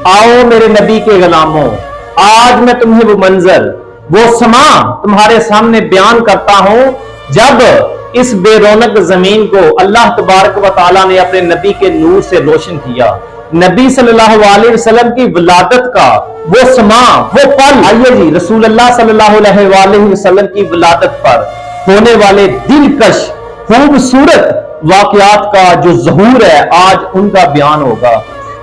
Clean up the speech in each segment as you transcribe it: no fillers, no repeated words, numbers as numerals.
आओ मेरे नबी के गुलामों, आज मैं तुम्हें वो मंजर, वो समा तुम्हारे सामने बयान करता हूं जब इस बेरौनक जमीन को अल्लाह तबारक व तआला ने अपने नबी के नूर से रोशन किया। नबी सल्लल्लाहु अलैहि वसल्लम की विलादत का वो समा, वो पल। आइए जी, रसूल अल्लाह सल्लल्लाहु अलैहि वसल्लम की विलादत पर होने वाले दिलकश खूबसूरत वाकयात का जो ज़हूर है, आज उनका बयान होगा।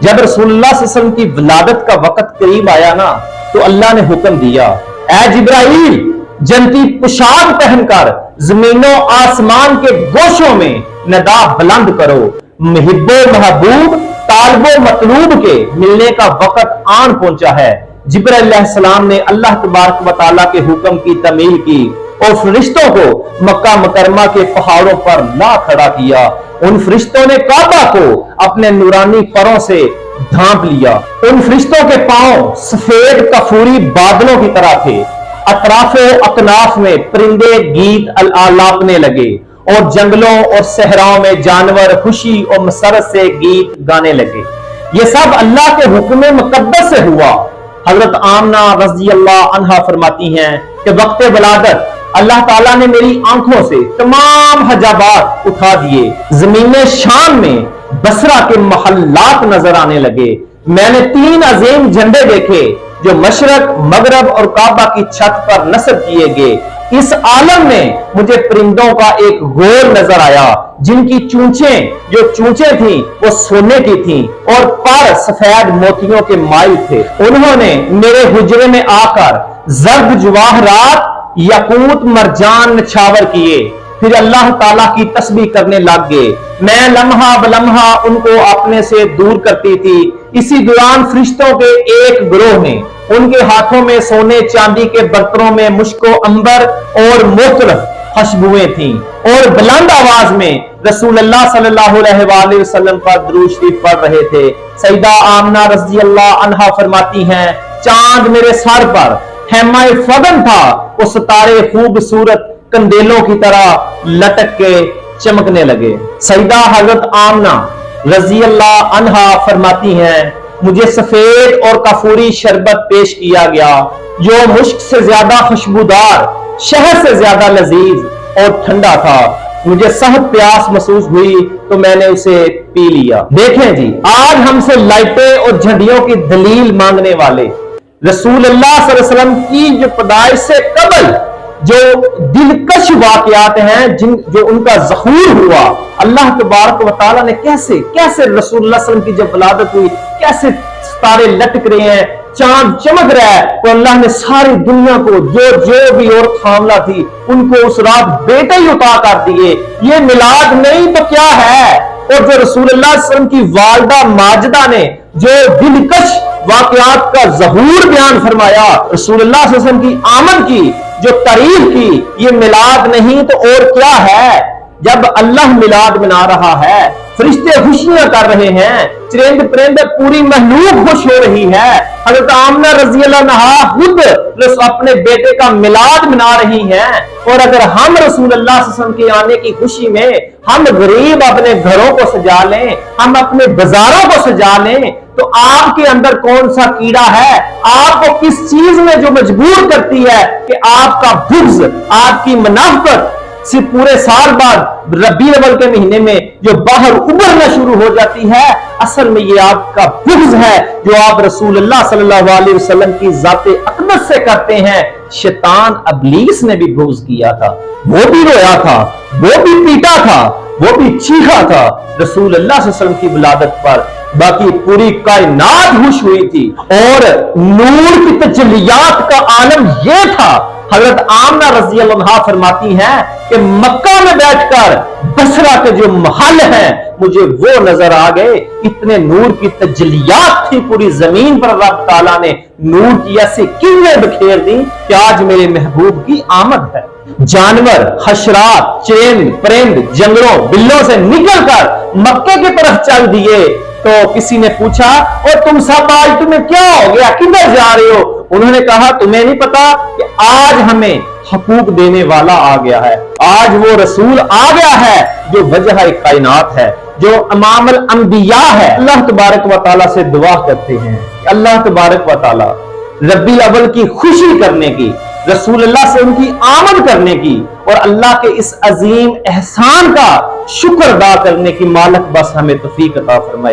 जब रसूलुल्लाह सल्लल्लाहु अलैहि वसल्लम की विलादत का वक्त करीब आया ना, तो अल्लाह ने हुक्म दिया, ऐ जिब्राइल, जन्नती पोशाक पहनकर जमीनों आसमान के गोशों में नदा बुलंद करो, मुहिब्बो महबूब तालिबो मतलूब के मिलने का वक्त आन पहुंचा है। जिब्राइल अलैहिस्सलाम ने अल्लाह तबारक व तआला के हुक्म की तमील की और फरिश्तों को मक्का मुकरमा के पहाड़ों पर ला खड़ा किया। उन फरिश्तों ने काबा को अपने नूरानी परों से ढांप लिया। उन फरिश्तों के पांव सफेद कफूरी बादलों की तरह थे। अतराफो अकनाफ में परिंदे गीत आलापने लगे और जंगलों और सहराओं में जानवर खुशी और मसरत से गीत गाने लगे। ये सब अल्लाह के हुक्म मुकद्दस से हुआ। हजरत आमना रज़ी अल्लाह अन्हा फरमाती हैं कि वक्त विलादत अल्लाह ताला ने मेरी आंखों से तमाम हजाबात उठा दिए। ज़मीन शाम में बसरा के महल्लात नजर आने लगे। मैंने 3 अजीम झंडे देखे जो मशरक, मगरब और काबा की छत पर नस्ब किए गए। इस आलम में मुझे परिंदों का एक गोल नजर आया जिनकी चूंचें थी वो सोने की थी और पर सफेद मोतियों के माइल थे। उन्होंने मेरे हुजरे में आकर जर्द जवाहरात, यकूत, मरजान नछावर किए, फिर अल्लाह ताला की तस्बीह करने लग गए। मैं लम्हा बलम्हा उनको अपने से दूर करती थी। इसी दौरान फरिश्तों के एक गिरोह ने उनके हाथों में सोने चांदी के बर्तनों में मुश्को अंबर और मुख्तलिफ खुशबुएं थीं और बुलंद आवाज में रसूलुल्लाह सल्लल्लाहु अलैहि वसल्लम पर दुरूद शरीफ पढ़ रहे थे। सईदा आमना रज़ी अल्लाह अन्हा फरमाती हैं, चांद मेरे सर पर हैमाए फगन था, वो सितारे खूबसूरत कंदेलों की तरह लटक के चमकने लगे। सईदा हजरत आमना रज़ी अल्लाह अन्हा फरमाती हैं, मुझे सफेद और कफूरी शरबत पेश किया गया जो मुश्क से ज्यादा खुशबूदार, शहद से ज्यादा लजीज और ठंडा था। मुझे सख्त प्यास महसूस हुई तो मैंने उसे पी लिया। देखें जी, आज हमसे लाइटें और झंडियों की दलील मांगने वाले रसूलुल्लाह सल्लल्लाहु अलैहि वसल्लम की जो पैदाइश से कबल जो दिलकश वाकयात हैं, जो उनका ज़हूर हुआ, अल्लाह तबारक व तआला ने कैसे रसूलुल्लाह सल्लल्लाहु अलैहि वसल्लम की जब विलादत हुई, कैसे सितारे लटक रहे हैं, चांद चमक रहा है, तो अल्लाह ने सारी दुनिया को जो भी और खामला थी उनको उस रात बेटे ही उता कर दिए। ये मिलाद नहीं तो क्या है। और जो रसूलुल्लाह सल्लल्लाहु अलैहि वसल्लम की वालिदा माजिदा ने जो दिलकश वाकयात का ज़हूर बयान फरमाया, रसूलुल्लाह सल्लल्लाहु अलैहि वसल्लम की आमद की जो तारीफ की, ये मिलाद नहीं तो और क्या है। जब अल्लाह मिलाद मना रहा है, फरिश्ते खुशियां कर रहे हैं, चरिंद परिंद पूरी महलूक खुश हो रही है। हज़रत आमना रज़ी अल्लाह अन्हा खुद अपने बेटे का मिलाद मना रही हैं। और अगर हम रसूलुल्लाह सल्लल्लाहु अलैहि वसल्लम के आने की खुशी में हम गरीब अपने घरों को सजा लें, हम अपने बाजारों को सजा लें, तो आपके अंदर कौन सा कीड़ा है, आपको किस चीज में जो मजबूर करती है कि आपका बुग़्ज़, आपकी मुनाफ़िक़त सिर्फ पूरे साल बाद रबी अव्वल के महीने में जो बाहर उभरना शुरू हो जाती है, असल में ये आपका बुग़्ज़ है जो आप रसूलुल्लाह सल्लल्लाहु अलैहि वसल्लम की ज़ाते अक़दस से करते हैं। शैतान इब्लीस ने भी बुग़्ज़ किया था, वो भी रोया था, वो भी पीटा था, वो भी चीखा था रसूलुल्लाह सल्लल्लाहु अलैहि वसल्लम की विलादत पर। बाकी पूरी कायनात खुश हुई थी और नूर की तजल्लियात का आलम यह था। हजरत आमना रज़ी अल्लाह अन्हा फरमाती हैं कि मक्का में बैठकर बसरा के जो महल हैं मुझे वो नजर आ गए। इतने नूर की तजल्लियात थी पूरी जमीन पर, रब ताला ने नूर की ऐसी किरणें बिखेर दी कि आज मेरे महबूब की आमद है। जानवर, हशरात, चरिंद परिंद जंगलों बिल्लों से निकलकर मक्के की तरफ चल दिए। तो किसी ने पूछा, और तुम सब आज तुम्हें क्या हो गया, किधर जा रहे हो? उन्होंने कहा, तुम्हें नहीं पता कि आज हमें हकूक देने वाला आ गया है, आज वो रसूल आ गया है जो वजह कायनात है, جو امام الانبیاء ہے، اللہ تبارک و تعالیٰ سے دعا کرتے ہیں کہ اللہ تبارک و تعالیٰ ربیع الاول کی خوشی کرنے کی، رسول اللہ سے ان کی آمد کرنے کی اور اللہ کے اس عظیم احسان کا شکر ادا کرنے کی مالک بس ہمیں توفیق عطا فرمائے۔